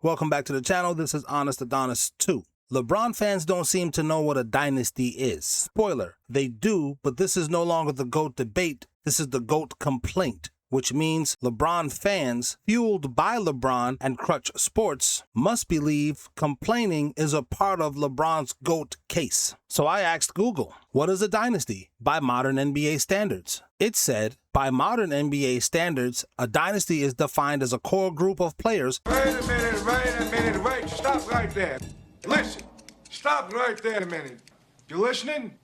Welcome back to the channel. This is Honest Adonis 2. LeBron fans don't seem to know what a dynasty is. Spoiler, they do, but this is no longer the GOAT debate. This is the GOAT complaint, which means LeBron fans, fueled by LeBron and Crutch Sports, must believe complaining is a part of LeBron's GOAT case. So I asked Google, what is a dynasty by modern NBA standards? It said, by modern NBA standards, a dynasty is defined as a core group of players. Wait a minute, stop right there. Listen, stop right there a minute. You listening?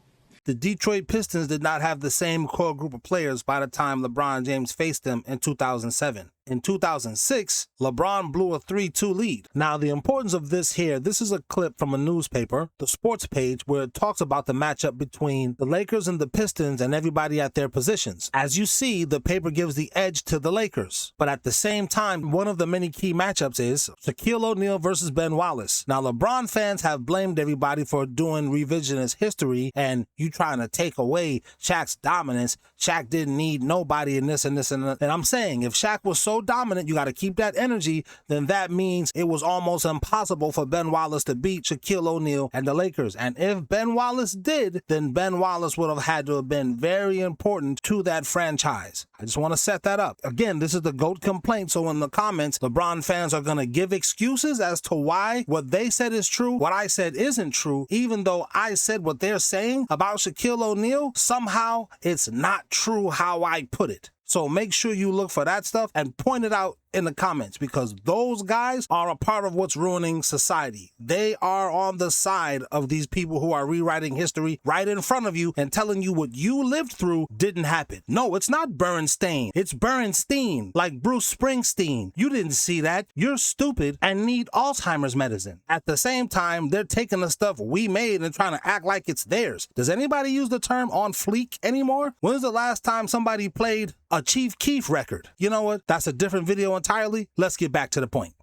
The Detroit Pistons did not have the same core group of players by the time LeBron James faced them in 2007. In 2006, LeBron blew a 3-2 lead. Now, the importance of this here, this is a clip from a newspaper, the sports page, where it talks about the matchup between the Lakers and the Pistons and everybody at their positions. As you see, the paper gives the edge to the Lakers. But at the same time, one of the many key matchups is Shaquille O'Neal versus Ben Wallace. Now, LeBron fans have blamed everybody for doing revisionist history and you trying to take away Shaq's dominance. Shaq didn't need nobody in this and this and that. And I'm saying, if Shaq was so dominant, you got to keep that energy, then that means it was almost impossible for Ben Wallace to beat Shaquille O'Neal and the Lakers. And if Ben Wallace did, then Ben Wallace would have had to have been very important to that franchise. I just want to set that up. Again, this is the GOAT complaint, so in the comments, LeBron fans are going to give excuses as to why what they said is true, what I said isn't true, even though I said what they're saying about Shaquille O'Neal, somehow it's not true how I put it. So make sure you look for that stuff and point it out in the comments, because those guys are a part of what's ruining society. They are on the side of these people who are rewriting history right in front of you and telling you what you lived through didn't happen. No, it's not Bernstein. It's Bernstein, like Bruce Springsteen. You didn't see that. You're stupid and need Alzheimer's medicine. At the same time, they're taking the stuff we made and trying to act like it's theirs. Does anybody use the term on fleek anymore? When's the last time somebody played a Chief Keef record? You know what? That's a different video entirely. Let's get back to the point.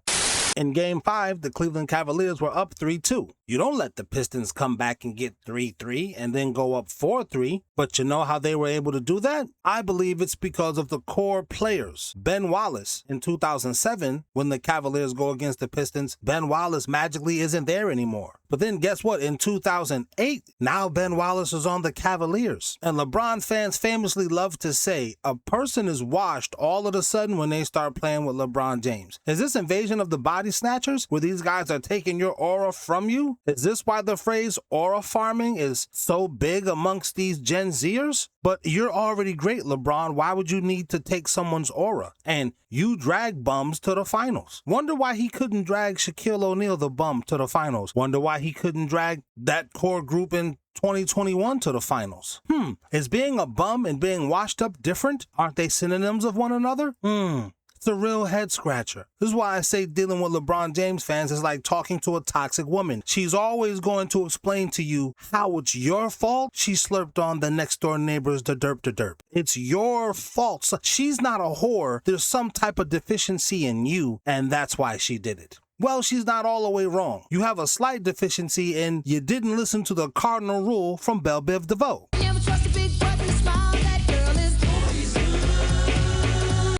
In Game 5, the Cleveland Cavaliers were up 3-2. You don't let the Pistons come back and get 3-3 and then go up 4-3. But you know how they were able to do that? I believe it's because of the core players. Ben Wallace, in 2007, when the Cavaliers go against the Pistons, Ben Wallace magically isn't there anymore. But then guess what? In 2008, now Ben Wallace is on the Cavaliers. And LeBron fans famously love to say, a person is washed all of a sudden when they start playing with LeBron James. Is this invasion of the body snatchers, where these guys are taking your aura from you? Is this why the phrase aura farming is so big amongst these Gen Zers? But you're already great, LeBron. Why would you need to take someone's aura? And you drag bums to the finals. Wonder why he couldn't drag Shaquille O'Neal, the bum, to the finals. Wonder why he couldn't drag that core group in 2021 to the finals. Is being a bum and being washed up different? Aren't they synonyms of one another? It's a real head scratcher. This is why I say dealing with LeBron James fans is like talking to a toxic woman. She's always going to explain to you how it's your fault she slurped on the next door neighbor's derp. It's your fault. So she's not a whore. There's some type of deficiency in you, and that's why she did it. Well, she's not all the way wrong. You have a slight deficiency in you didn't listen to the cardinal rule from Belle Biv DeVoe.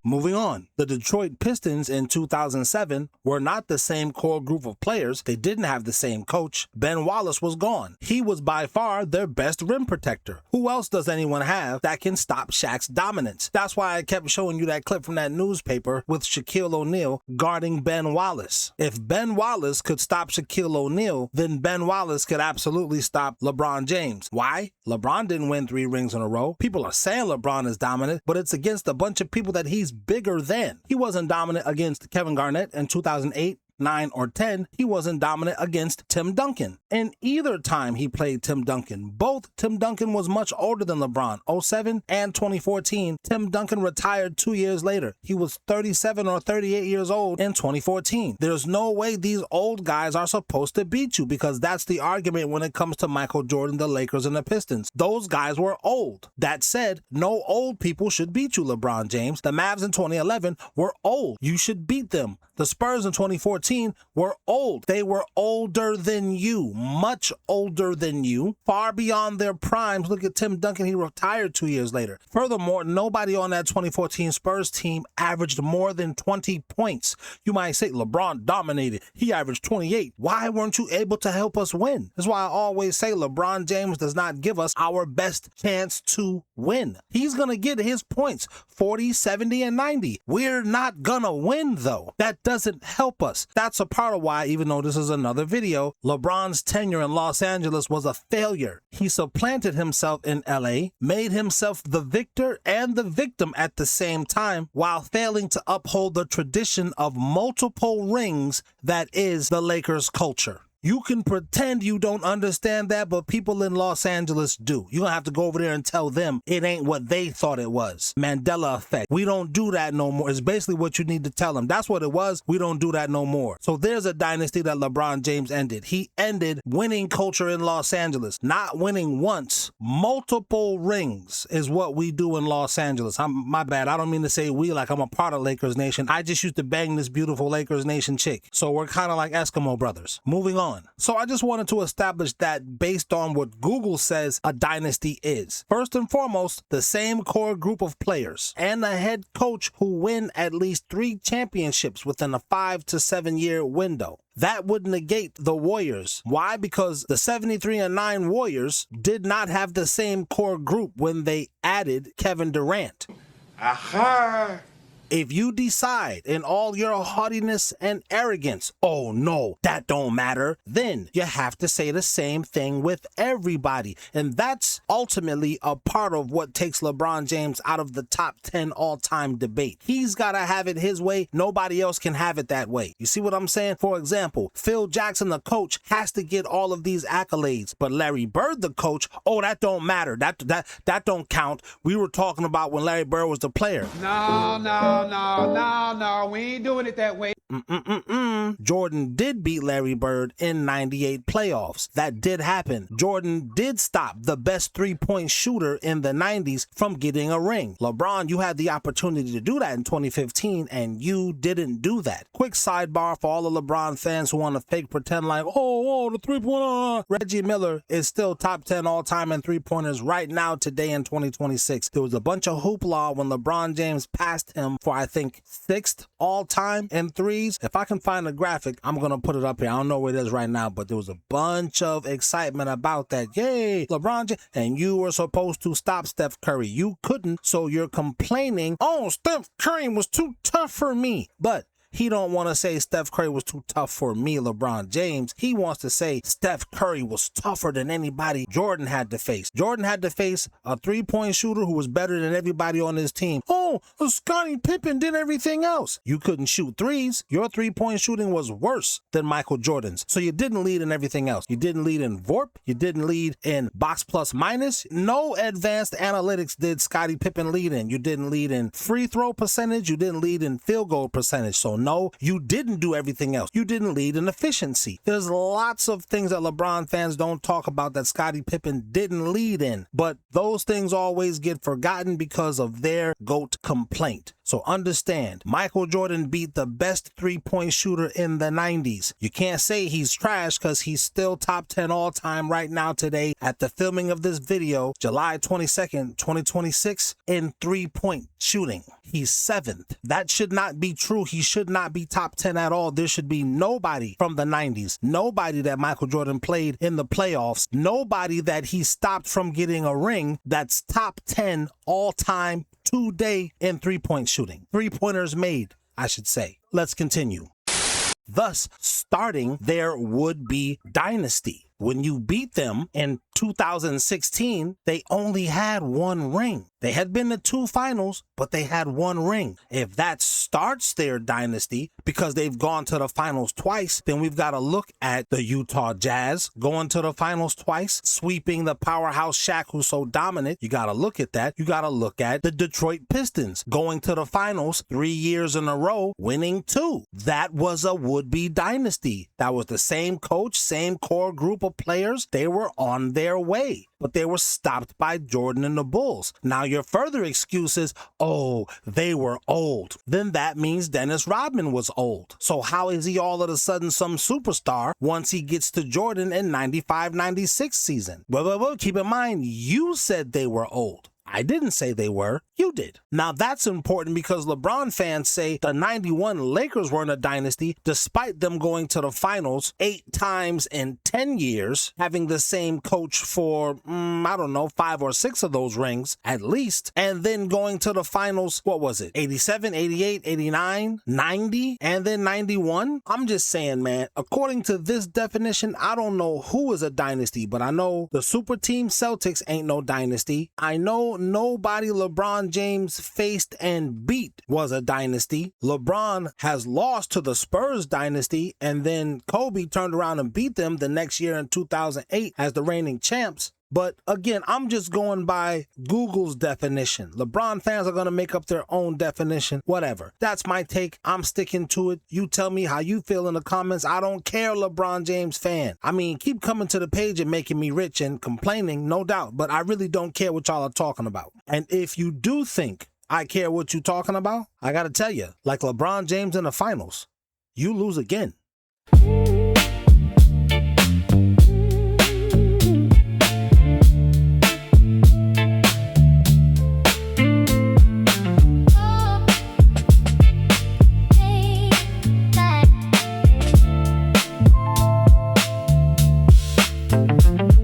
Moving on, the Detroit Pistons in 2007 were not the same core group of players. They didn't have the same coach. Ben Wallace was gone. He was by far their best rim protector. Who else does anyone have that can stop Shaq's dominance? That's why I kept showing you that clip from that newspaper with Shaquille O'Neal guarding Ben Wallace. If Ben Wallace could stop Shaquille O'Neal, then Ben Wallace could absolutely stop LeBron James. Why? LeBron didn't win 3 rings in a row. People are saying LeBron is dominant, but it's against a bunch of people that he's bigger than. He wasn't dominant against Kevin Garnett in 2008. 9 or 10, he wasn't dominant against Tim Duncan. And either time he played Tim Duncan, both Tim Duncan was much older than LeBron. 07 and 2014, Tim Duncan retired 2 years later. He was 37 or 38 years old in 2014. There's no way these old guys are supposed to beat you, because that's the argument when it comes to Michael Jordan, the Lakers, and the Pistons. Those guys were old. That said, no old people should beat you, LeBron James. The Mavs in 2011 were old. You should beat them. The Spurs in 2014 2014 were old. They were older than you, much older than you, far beyond their primes. Look at Tim Duncan. He retired 2 years later. Furthermore, nobody on that 2014 Spurs team averaged more than 20 points. You might say LeBron dominated. He averaged 28. Why weren't you able to help us win? That's why I always say LeBron James does not give us our best chance to win. He's going to get his points, 40, 70, and 90. We're not going to win, though. That doesn't help us. That's a part of why, even though this is another video, LeBron's tenure in Los Angeles was a failure. He supplanted himself in LA, made himself the victor and the victim at the same time, while failing to uphold the tradition of multiple rings that is the Lakers culture. You can pretend you don't understand that, but people in Los Angeles do. You're going to have to go over there and tell them it ain't what they thought it was. Mandela effect. We don't do that no more. It's basically what you need to tell them. That's what it was. We don't do that no more. So there's a dynasty that LeBron James ended. He ended winning culture in Los Angeles. Not winning once. Multiple rings is what we do in Los Angeles. My bad. I don't mean to say we like I'm a part of Lakers Nation. I just used to bang this beautiful Lakers Nation chick. So we're kind of like Eskimo brothers. Moving on. So I just wanted to establish that based on what Google says a dynasty is. First and foremost, the same core group of players and a head coach who win at least 3 championships within a 5 to 7 year window. That would negate the Warriors. Why? Because the 73-9 Warriors did not have the same core group when they added Kevin Durant. Aha! If you decide in all your haughtiness and arrogance, oh no, that don't matter, then you have to say the same thing with everybody. And that's ultimately a part of what takes LeBron James out of the top 10 all-time debate. He's got to have it his way. Nobody else can have it that way. You see what I'm saying? For example, Phil Jackson, the coach, has to get all of these accolades. But Larry Bird, the coach, oh, that don't matter. That don't count. We were talking about when Larry Bird was the player. No, we ain't doing it that way. Jordan did beat Larry Bird in 98 playoffs. That did happen. Jordan did stop the best three-point shooter in the 90s from getting a ring. LeBron, you had the opportunity to do that in 2015, and you didn't do that. Quick sidebar for all the LeBron fans who want to fake pretend like, the three-pointer. Reggie Miller is still top 10 all-time in three-pointers right now, today in 2026. There was a bunch of hoopla when LeBron James passed him for, I think, 6th all-time in threes. If I can find a graphic, I'm going to put it up here. I don't know where it is right now, but there was a bunch of excitement about that. Yay, LeBron James. And you were supposed to stop Steph Curry. You couldn't, so you're complaining, oh, Steph Curry was too tough for me. But he don't want to say Steph Curry was too tough for me, LeBron James. He wants to say Steph Curry was tougher than anybody Jordan had to face. Jordan had to face a three-point shooter who was better than everybody on his team. Oh, Scottie Pippen did everything else. You couldn't shoot threes. Your three-point shooting was worse than Michael Jordan's. So you didn't lead in everything else. You didn't lead in VORP. You didn't lead in box plus minus. No advanced analytics did Scottie Pippen lead in. You didn't lead in free throw percentage. You didn't lead in field goal percentage. So no, you didn't do everything else. You didn't lead in efficiency. There's lots of things that LeBron fans don't talk about that Scottie Pippen didn't lead in, but those things always get forgotten because of their GOAT complaint. So understand, Michael Jordan beat the best three-point shooter in the 90s. You can't say he's trash because he's still top 10 all-time right now today at the filming of this video, July 22nd, 2026, in three-point shooting. He's 7th. That should not be true. He should not be top 10 at all. There should be nobody from the 90s, nobody that Michael Jordan played in the playoffs, nobody that he stopped from getting a ring that's top 10 all-time today in three-point shooting. Three-pointers made, I should say. Let's continue. Thus, starting their would-be dynasty. When you beat them in 2016, they only had one ring. They had been to 2 finals, but they had one ring. If that starts their dynasty, because they've gone to the finals twice, then we've got to look at the Utah Jazz going to the finals twice, sweeping the powerhouse Shaq, who's so dominant. You got to look at that. You got to look at the Detroit Pistons going to the finals 3 years in a row, winning 2. That was a would-be dynasty. That was the same coach, same core group of players. They were on their their way, but they were stopped by Jordan and the Bulls. Now your further excuse is, oh, they were old. Then that means Dennis Rodman was old. So how is he all of a sudden some superstar once he gets to Jordan in 95-96 season? Well, keep in mind, you said they were old. I didn't say they were. You did. Now that's important because LeBron fans say the 91 Lakers weren't a dynasty despite them going to the finals 8 times in 10 years, having the same coach for, 5 or 6 of those rings at least, and then going to the finals, 87, 88, 89, 90, and then 91? I'm just saying, man, according to this definition, I don't know who is a dynasty, but I know the super team Celtics ain't no dynasty. I know nobody LeBron James faced and beat was a dynasty. LeBron has lost to the Spurs dynasty, and then Kobe turned around and beat them the next year in 2008 as the reigning champs. But again, I'm just going by Google's definition. LeBron fans are going to make up their own definition. Whatever. That's my take. I'm sticking to it. You tell me how you feel in the comments. I don't care, LeBron James fan. I mean, keep coming to the page and making me rich and complaining, no doubt. But I really don't care what y'all are talking about. And if you do think I care what you're talking about, I got to tell you, like LeBron James in the finals, you lose again. Thank you.